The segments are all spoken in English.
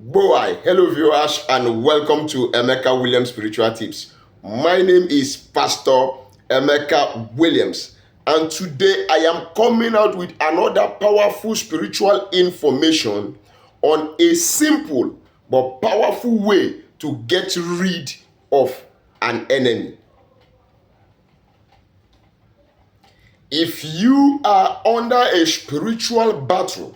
Boy, hello viewers and welcome to Emeka Williams Spiritual Tips. My name is Pastor Emeka Williams and today I am coming out with another powerful spiritual information on a simple but powerful way to get rid of an enemy. If you are under a spiritual battle,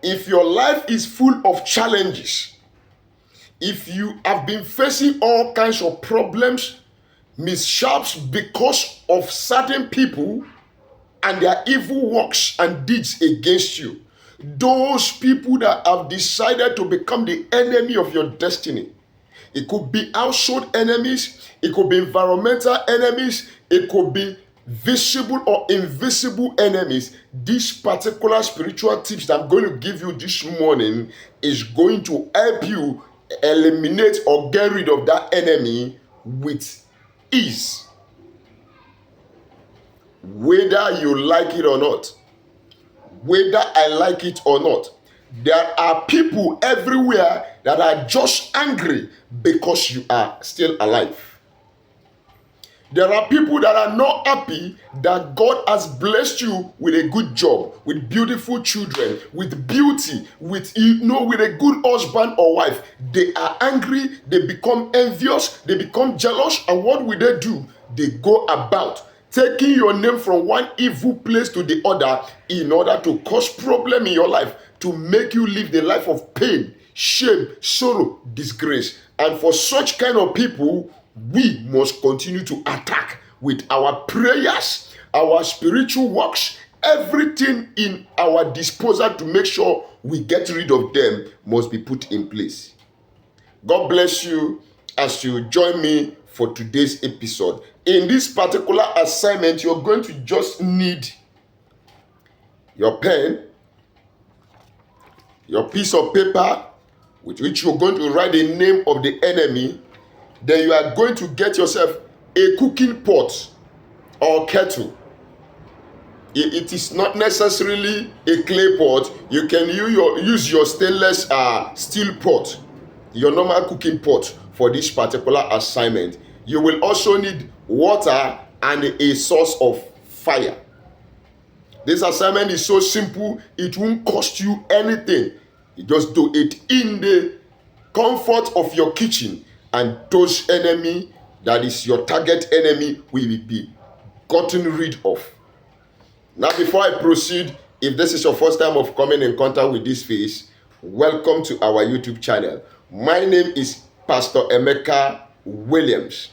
if your life is full of challenges, if you have been facing all kinds of problems, mishaps because of certain people and their evil works and deeds against you, those people that have decided to become the enemy of your destiny, it could be household enemies, it could be environmental enemies, it could be visible or invisible enemies. This particular spiritual tips that I'm going to give you this morning is going to help you eliminate or get rid of that enemy with ease. Whether you like it or not, whether I like it or not, there are people everywhere that are just angry because you are still alive. There are people that are not happy that God has blessed you with a good job, with beautiful children, with beauty, with a good husband or wife. They are angry, they become envious, they become jealous, and what will they do? They go about taking your name from one evil place to the other in order to cause problem in your life, to make you live the life of pain, shame, sorrow, disgrace. And for such kind of people, we must continue to attack with our prayers, our spiritual works, everything in our disposal to make sure we get rid of them must be put in place. God bless you as you join me for today's episode. In this particular assignment, you're going to just need your pen, your piece of paper with which you're going to write the name of the enemy. Then you are going to get yourself a cooking pot or kettle. It is not necessarily a clay pot. You can use your stainless steel pot, your normal cooking pot for this particular assignment. You will also need water and a source of fire. This assignment is so simple, it won't cost you anything. You just do it in the comfort of your kitchen. And those enemy, that is your target enemy, will be gotten rid of. Now, before I proceed, if this is your first time of coming in contact with this face, welcome to our YouTube channel. My name is Pastor Emeka Williams.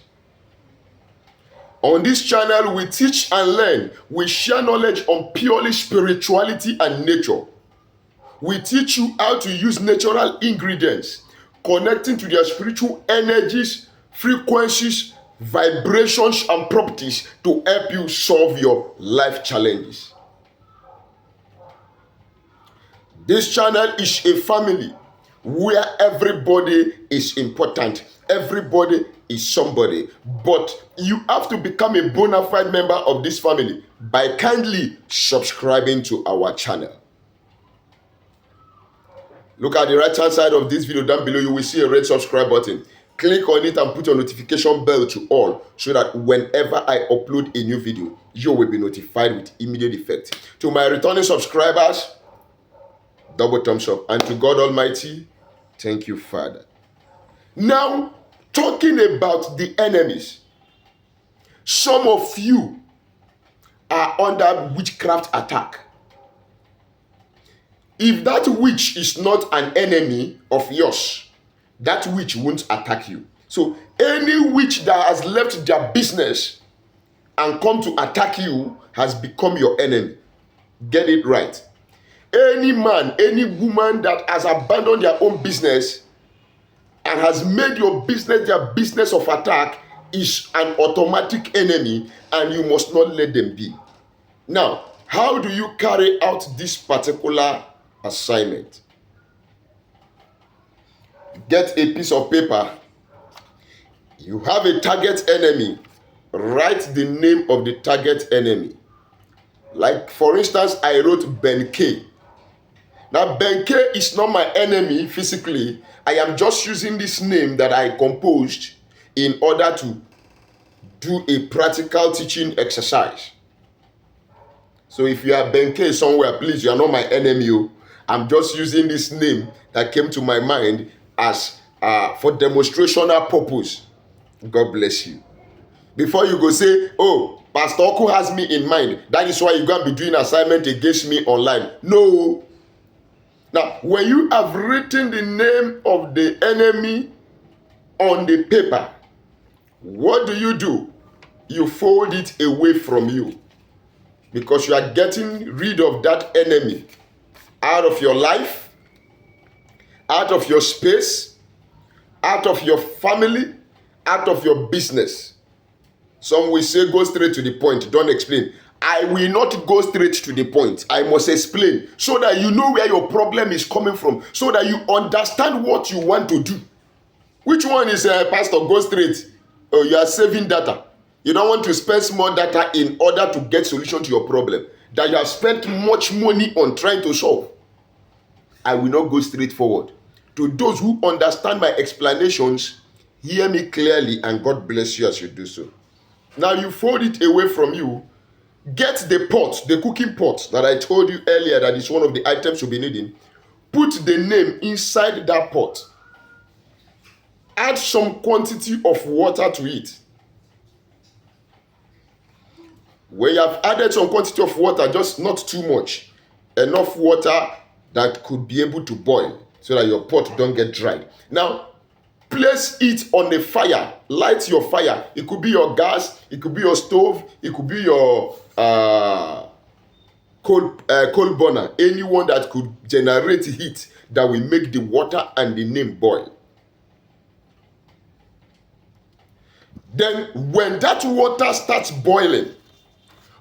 On this channel, we teach and learn. We share knowledge on purely spirituality and nature. We teach you how to use natural ingredients, connecting to their spiritual energies, frequencies, vibrations, and properties to help you solve your life challenges. This channel is a family where everybody is important. Everybody is somebody. But you have to become a bona fide member of this family by kindly subscribing to our channel. Look at the right hand side of this video down below. You will see a red subscribe button. Click on it and put your notification bell to all so that whenever I upload a new video, you will be notified with immediate effect. To my returning subscribers, double thumbs up. And to God Almighty, thank you, Father. Now, talking about the enemies, some of you are under witchcraft attack. If that witch is not an enemy of yours, that witch won't attack you. So any witch that has left their business and come to attack you has become your enemy. Get it right. Any man, any woman that has abandoned their own business and has made your business their business of attack is an automatic enemy, and you must not let them be. Now, how do you carry out this particular assignment? Get a piece of paper. You have a target enemy. Write the name of the target enemy. Like, for instance, I wrote Ben K. Now, Benke is not my enemy physically. I am just using this name that I composed in order to do a practical teaching exercise. So if you are Benke somewhere, please, you are not my enemy. I'm just using this name that came to my mind as for demonstrational purpose. God bless you. Before you go say, oh, Pastor Oku has me in mind, that is why you're going to be doing assignment against me online. No. Now, when you have written the name of the enemy on the paper, what do? You fold it away from you, because you are getting rid of that enemy out of your life, out of your space, out of your family, out of your business. Some will say, go straight to the point, don't explain. I will not go straight to the point. I must explain so that you know where your problem is coming from, so that you understand what you want to do. Which one is, Pastor, go straight? Oh, you are saving data. You don't want to spend small data in order to get solution to your problem that you have spent much money on trying to solve. I will not go straight forward. To those who understand my explanations, hear me clearly, and God bless you as you do so. Now you fold it away from you. Get the pot, the cooking pot that I told you earlier that is one of the items you'll be needing. Put the name inside that pot. Add some quantity of water to it. When you have added some quantity of water, just not too much, enough water that could be able to boil so that your pot don't get dry. Now, place it on the fire. Light your fire. It could be your gas, it could be your stove, it could be your coal burner. Anyone that could generate heat that will make the water and the name boil. Then when that water starts boiling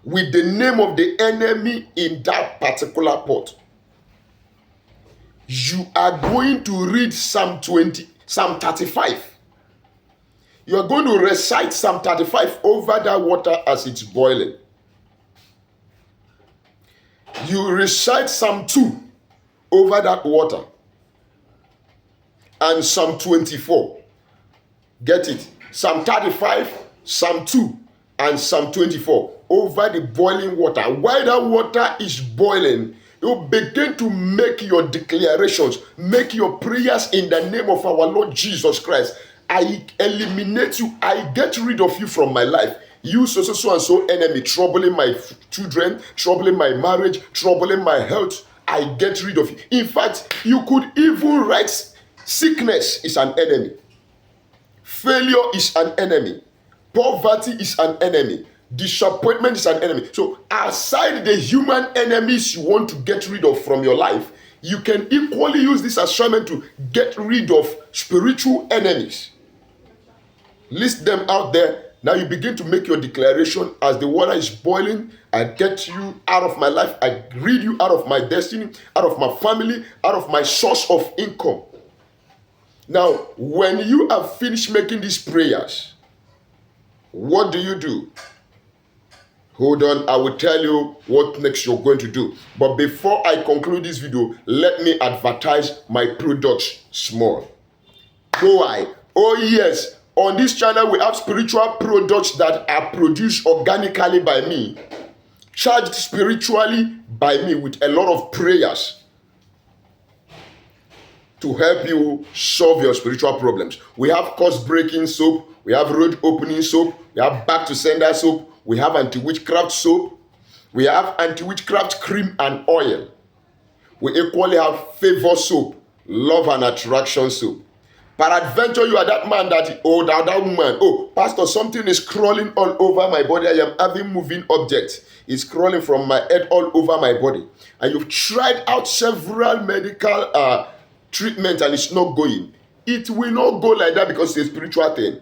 with the name of the enemy in that particular pot, you are going to read Psalm 35. You are going to recite Psalm 35 over that water as it's boiling. You recite Psalm 2 over that water. And Psalm 24. Get it? Psalm 35, Psalm 2, and Psalm 24 over the boiling water. While that water is boiling, you begin to make your declarations, make your prayers in the name of our Lord Jesus Christ. I eliminate you. I get rid of you from my life. You so and so enemy, troubling my children, troubling my marriage, troubling my health. I get rid of you. In fact, you could even write sickness is an enemy. Failure is an enemy. Poverty is an enemy. Disappointment is an enemy. So aside the human enemies you want to get rid of from your life, you can equally use this assignment to get rid of spiritual enemies. List them out there. Now you begin to make your declaration as the water is boiling. I get you out of my life. I rid you out of my destiny, out of my family, out of my source of income. Now, when you have finished making these prayers, what do? Hold on, I will tell you what next you're going to do. But before I conclude this video, let me advertise my products small. Why? Oh yes, on this channel we have spiritual products that are produced organically by me, charged spiritually by me with a lot of prayers to help you solve your spiritual problems. We have curse-breaking soap, we have road opening soap, we have back to sender soap, we have anti-witchcraft soap, we have anti-witchcraft cream and oil. We equally have favor soap, love and attraction soap. Peradventure, you are that man that woman, oh, pastor, something is crawling all over my body. I am having moving objects. It's crawling from my head all over my body. And you've tried out several medical treatment and it's not going. It will not go like that because it's a spiritual thing.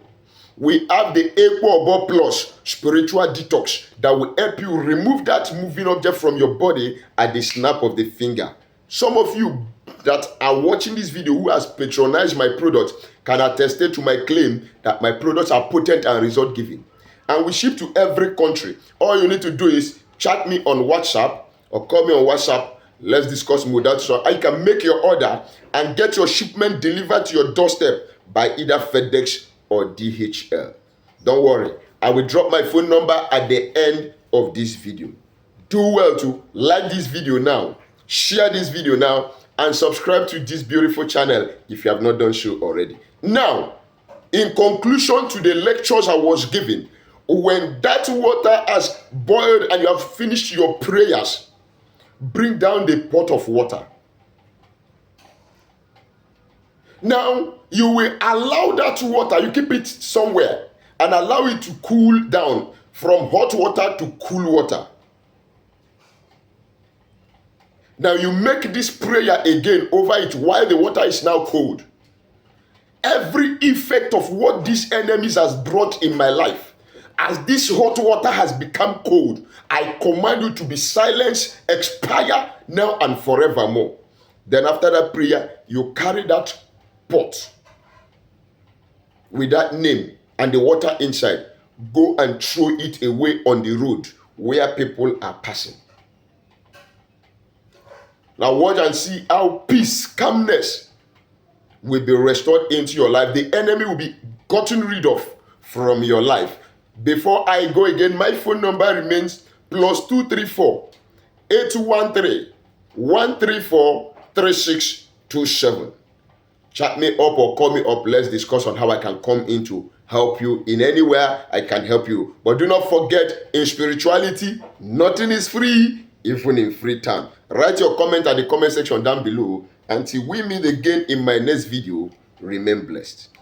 We have the Equo Plus spiritual detox that will help you remove that moving object from your body at the snap of the finger. Some of you that are watching this video who has patronized my products can attest to my claim that my products are potent and result giving. And we ship to every country. All you need to do is chat me on WhatsApp or call me on WhatsApp Let's discuss modality so you can make your order and get your shipment delivered to your doorstep by either FedEx or DHL. Don't worry, I will drop my phone number at the end of this video. Do well to like this video now, share this video now, and subscribe to this beautiful channel if you have not done so already. Now, in conclusion to the lectures I was giving, when that water has boiled and you have finished your prayers, bring down the pot of water. Now, you will allow that water, you keep it somewhere, and allow it to cool down from hot water to cool water. Now, you make this prayer again over it while the water is now cold. Every effect of what these enemies has brought in my life, as this hot water has become cold, I command you to be silenced, expire now and forevermore. Then after that prayer, you carry that pot with that name and the water inside. Go and throw it away on the road where people are passing. Now watch and see how peace, calmness will be restored into your life. The enemy will be gotten rid of from your life. Before I go again, my phone number remains +234 813 134 3627. Chat me up or call me up. Let's discuss on how I can come in to help you in anywhere I can help you. But do not forget, in spirituality, nothing is free, even in free time. Write your comment at the comment section down below. Until we meet again in my next video, remain blessed.